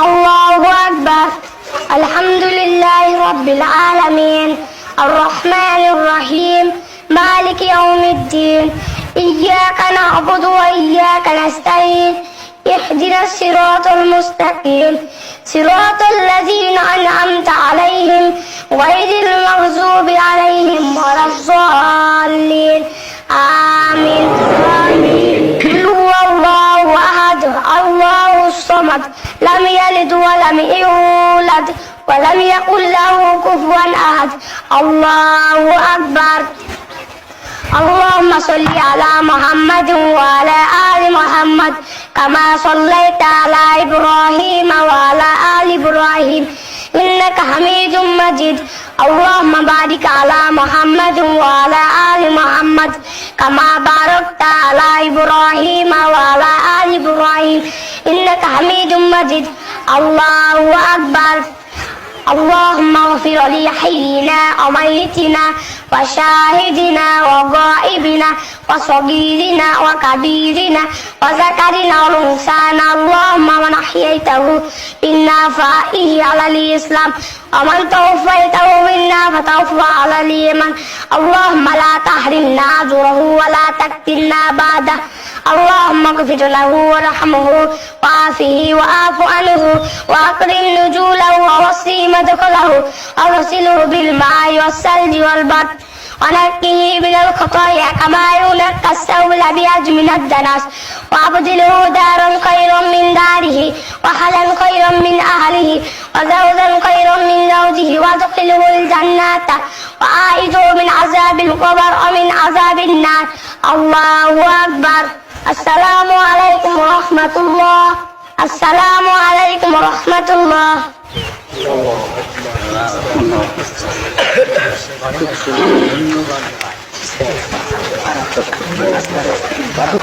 الله أكبر. الحمد لله رب العالمين الرحمن الرحيم مالك يوم الدين إياك نعبد وإياك نستعين اهدنا الصراط المستقيم صراط الذين أنعمت عليهم غير المغضوب عليهم ولا الضالين آمين. قل هو الله أحد الله الصمد لم يلد ولم يولد ولم يكن له كفوا أحد. الله أكبر. اللهم صل على محمد وعلى آل محمد كما صليت على إبراهيم وعلى آل إبراهيم إنك حميد مجيد. اللهم بارك على محمد وعلى آل محمد كما باركت على إبراهيم وعلى آل إبراهيم إنك حميد مجيد. الله أكبر. اللهم اغفر لحينا وميتنا وشاهدنا وغائبنا وصغيرنا وكبيرنا وذكرنا وانثانا. اللهم من احييته منا فاحيه على الاسلام ومن توفيته منا فتوفى على الايمان. اللهم لا تحرمنا اجره ولا تفتنا بعده. اللهم اغفر له وارحمه وعافه واعف عنه واكرم نزوله ووسع مدخله واغسله بالماء والثلج والبرد ونقه من الخطايا كما ينقى الثوب الابيض من الدنس وابدله دارا خيرا من داره واهلا خيرا من اهله وزوجا خيرا من زوجه وادخله الجنة وأعيذه من عذاب القبر ومن عذاب النار. الله أكبر. السلام عليكم ورحمة الله. السلام عليكم ورحمة الله.